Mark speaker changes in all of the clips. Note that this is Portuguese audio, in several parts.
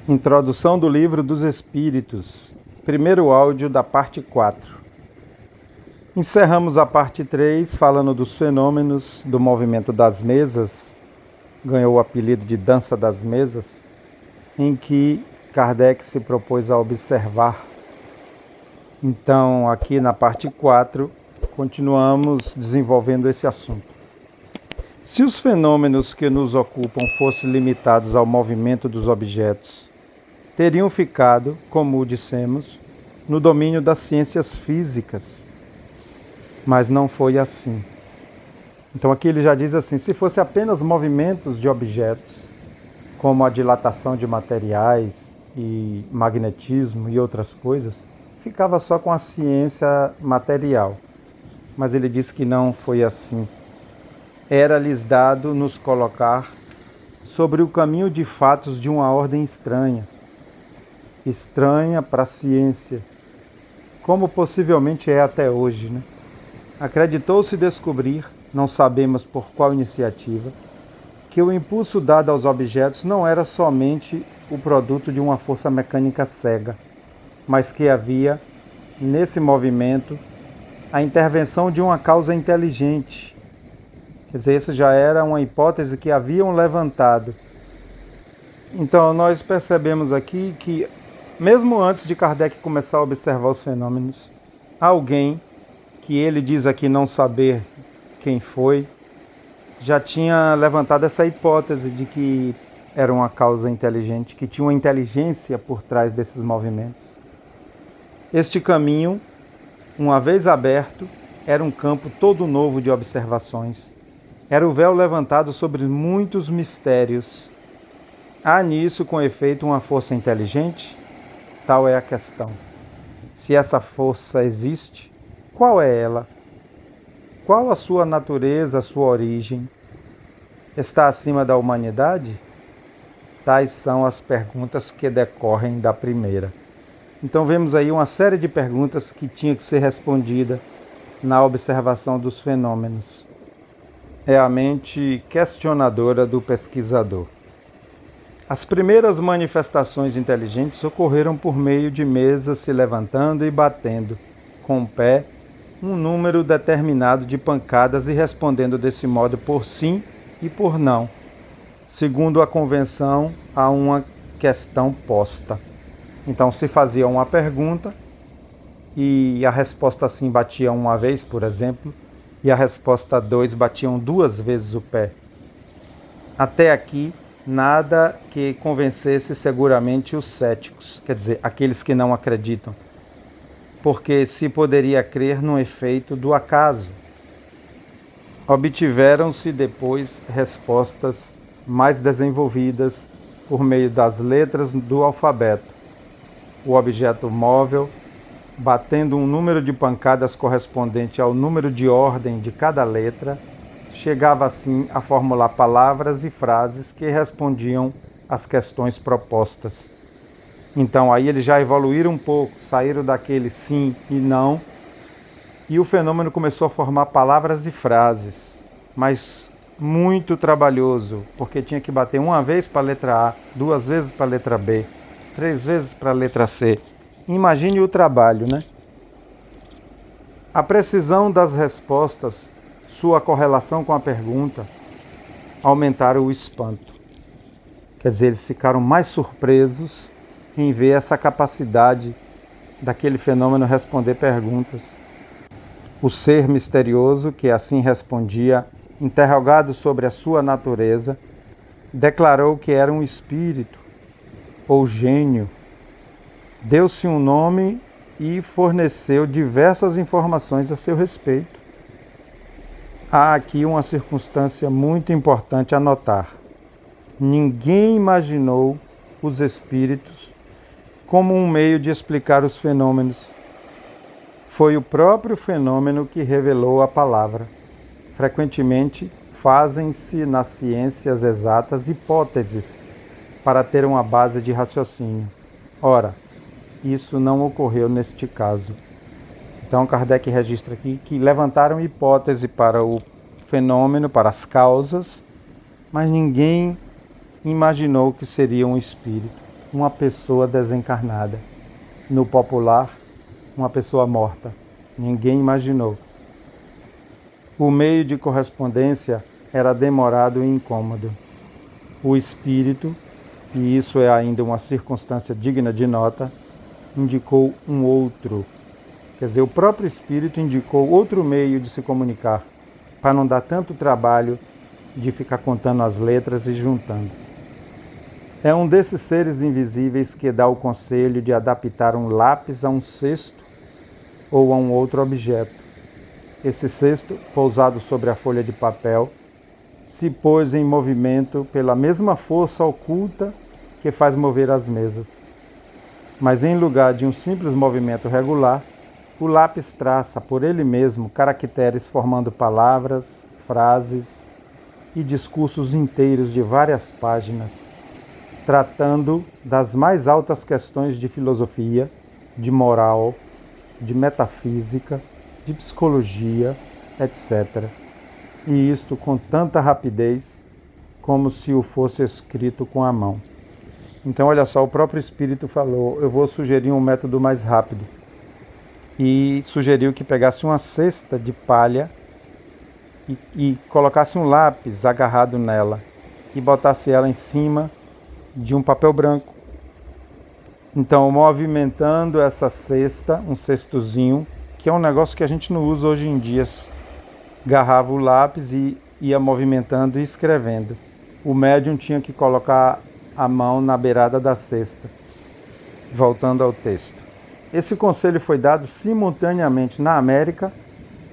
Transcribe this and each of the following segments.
Speaker 1: Introdução do Livro dos Espíritos, primeiro áudio da parte 4. Encerramos a parte 3 falando dos fenômenos do movimento das mesas, ganhou o apelido de dança das mesas, em que Kardec se propôs a observar. Então, aqui na parte 4, continuamos desenvolvendo esse assunto. Se os fenômenos que nos ocupam fossem limitados ao movimento dos objetos, teriam ficado, como dissemos, no domínio das ciências físicas. Mas não foi assim. Então aqui ele já diz assim, se fosse apenas movimentos de objetos, como a dilatação de materiais e magnetismo e outras coisas, ficava só com a ciência material. Mas ele diz que não foi assim. Era-lhes dado nos colocar sobre o caminho de fatos de uma ordem estranha para a ciência, como possivelmente é até hoje, né? Acreditou-se descobrir, não sabemos por qual iniciativa, que o impulso dado aos objetos não era somente o produto de uma força mecânica cega, mas que havia, nesse movimento, a intervenção de uma causa inteligente. Quer dizer, isso já era uma hipótese que haviam levantado. Então, nós percebemos aqui que, mesmo antes de Kardec começar a observar os fenômenos, alguém, que ele diz aqui não saber quem foi, já tinha levantado essa hipótese de que era uma causa inteligente, que tinha uma inteligência por trás desses movimentos. Este caminho, uma vez aberto, era um campo todo novo de observações. Era o véu levantado sobre muitos mistérios. Há nisso, com efeito, uma força inteligente? Tal é a questão. Se essa força existe, qual é ela? Qual a sua natureza, a sua origem? Está acima da humanidade? Tais são as perguntas que decorrem da primeira. Então vemos aí uma série de perguntas que tinha que ser respondida na observação dos fenômenos. É a mente questionadora do pesquisador. As primeiras manifestações inteligentes ocorreram por meio de mesas se levantando e batendo, com o pé, um número determinado de pancadas e respondendo desse modo por sim e por não, segundo a convenção a uma questão posta. Então se fazia uma pergunta e a resposta sim batia uma vez, por exemplo, e a resposta 2 batiam 2 vezes o pé. Até aqui, nada que convencesse seguramente os céticos, quer dizer, aqueles que não acreditam, porque se poderia crer no efeito do acaso. Obtiveram-se depois respostas mais desenvolvidas por meio das letras do alfabeto. O objeto móvel, batendo um número de pancadas correspondente ao número de ordem de cada letra, chegava assim a formular palavras e frases que respondiam às questões propostas. Então aí eles já evoluíram um pouco, saíram daquele sim e não, e o fenômeno começou a formar palavras e frases, mas muito trabalhoso, porque tinha que bater uma vez para a letra A, 2 vezes para a letra B, 3 vezes para a letra C. Imagine o trabalho, né? A precisão das respostas, sua correlação com a pergunta, aumentaram o espanto. Quer dizer, eles ficaram mais surpresos em ver essa capacidade daquele fenômeno responder perguntas. O ser misterioso, que assim respondia, interrogado sobre a sua natureza, declarou que era um espírito ou gênio. Deu-se um nome e forneceu diversas informações a seu respeito. Há aqui uma circunstância muito importante a notar. Ninguém imaginou os espíritos como um meio de explicar os fenômenos. Foi o próprio fenômeno que revelou a palavra. Frequentemente, fazem-se nas ciências exatas hipóteses para ter uma base de raciocínio. Ora, isso não ocorreu neste caso. Então Kardec registra aqui que levantaram hipótese para o fenômeno, para as causas, mas ninguém imaginou que seria um espírito. uma pessoa desencarnada. No popular, uma pessoa morta. Ninguém imaginou. O meio de correspondência era demorado e incômodo. O espírito, e isso é ainda uma circunstância digna de nota, indicou um outro. Quer dizer, o próprio espírito indicou outro meio de se comunicar, para não dar tanto trabalho de ficar contando as letras e juntando. É um desses seres invisíveis que dá o conselho de adaptar um lápis a um cesto ou a um outro objeto. Esse cesto, pousado sobre a folha de papel, se pôs em movimento pela mesma força oculta que faz mover as mesas. Mas em lugar de um simples movimento regular, o lápis traça por ele mesmo caracteres formando palavras, frases e discursos inteiros de várias páginas, tratando das mais altas questões de filosofia, de moral, de metafísica, de psicologia, etc. E isto com tanta rapidez como se o fosse escrito com a mão. Então, olha só, o próprio Espírito falou, eu vou sugerir um método mais rápido. E sugeriu que pegasse uma cesta de palha e colocasse um lápis agarrado nela e botasse ela em cima de um papel branco. Então, movimentando essa cesta, um cestozinho, que é um negócio que a gente não usa hoje em dia, agarrava o lápis e ia movimentando e escrevendo. O médium tinha que colocar a mão na beirada da cesta. Voltando ao texto. Esse conselho foi dado simultaneamente na América,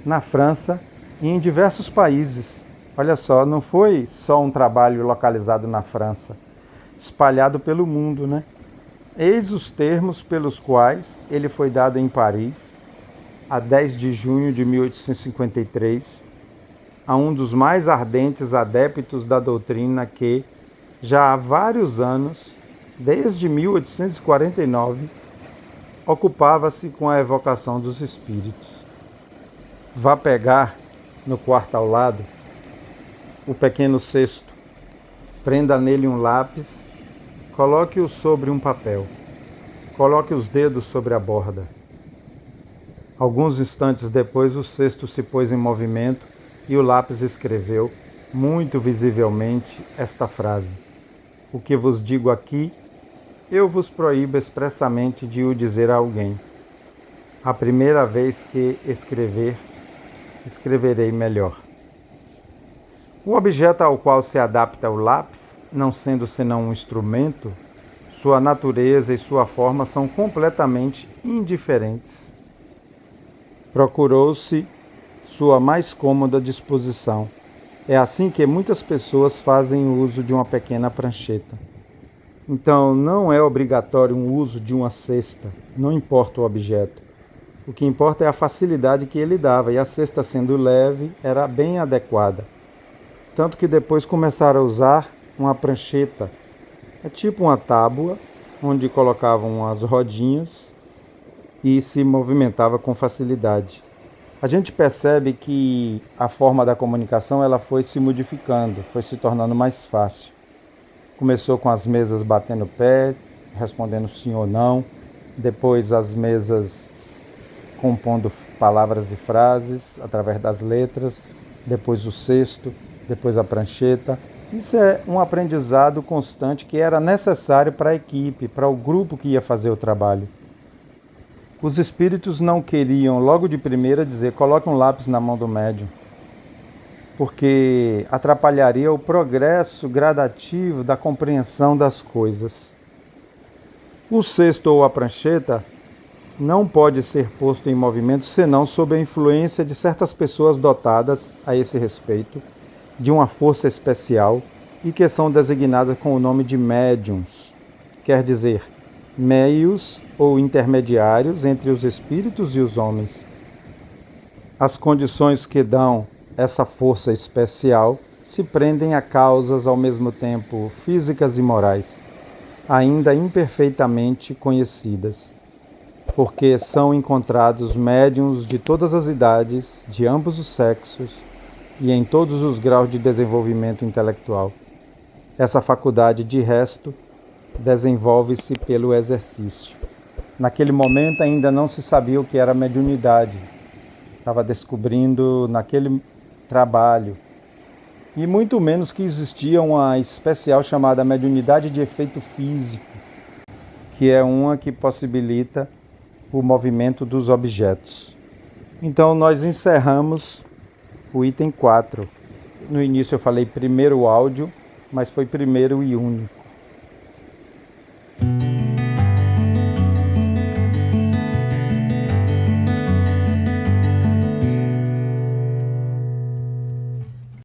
Speaker 1: na França e em diversos países. Olha só, não foi só um trabalho localizado na França, espalhado pelo mundo, né? Eis os termos pelos quais ele foi dado em Paris, a 10 de junho de 1853, a um dos mais ardentes adeptos da doutrina que, já há vários anos, desde 1849, ocupava-se com a evocação dos espíritos. Vá pegar, no quarto ao lado, o pequeno cesto, prenda nele um lápis, coloque-o sobre um papel, coloque os dedos sobre a borda. Alguns instantes depois o cesto se pôs em movimento e o lápis escreveu, muito visivelmente, esta frase: o que vos digo aqui, eu vos proíbo expressamente de o dizer a alguém. A primeira vez que escrever, escreverei melhor. O objeto ao qual se adapta o lápis, não sendo senão um instrumento, sua natureza e sua forma são completamente indiferentes. Procurou-se sua mais cômoda disposição. É assim que muitas pessoas fazem uso de uma pequena prancheta. Então, não é obrigatório o uso de uma cesta, não importa o objeto. O que importa é a facilidade que ele dava, e a cesta, sendo leve, era bem adequada. Tanto que depois começaram a usar uma prancheta. É tipo uma tábua, onde colocavam as rodinhas e se movimentava com facilidade. A gente percebe que a forma da comunicação ela foi se modificando, foi se tornando mais fácil. Começou com as mesas batendo pés, respondendo sim ou não. Depois as mesas compondo palavras e frases através das letras. Depois o cesto, depois a prancheta. Isso é um aprendizado constante que era necessário para a equipe, para o grupo que ia fazer o trabalho. Os espíritos não queriam logo de primeira dizer coloque um lápis na mão do médium, porque atrapalharia o progresso gradativo da compreensão das coisas. O cesto ou a prancheta não pode ser posto em movimento senão sob a influência de certas pessoas dotadas, a esse respeito, de uma força especial e que são designadas com o nome de médiuns, quer dizer, meios ou intermediários entre os espíritos e os homens. As condições que dão essa força especial se prendem a causas ao mesmo tempo físicas e morais, ainda imperfeitamente conhecidas, porque são encontrados médiuns de todas as idades, de ambos os sexos e em todos os graus de desenvolvimento intelectual. Essa faculdade, de resto, desenvolve-se pelo exercício. Naquele momento ainda não se sabia o que era mediunidade. Estava descobrindo naquele trabalho. E muito menos que existia uma especial chamada mediunidade de efeito físico, que é uma que possibilita o movimento dos objetos. Então nós encerramos o item 4. No início eu falei primeiro áudio, mas foi primeiro e único.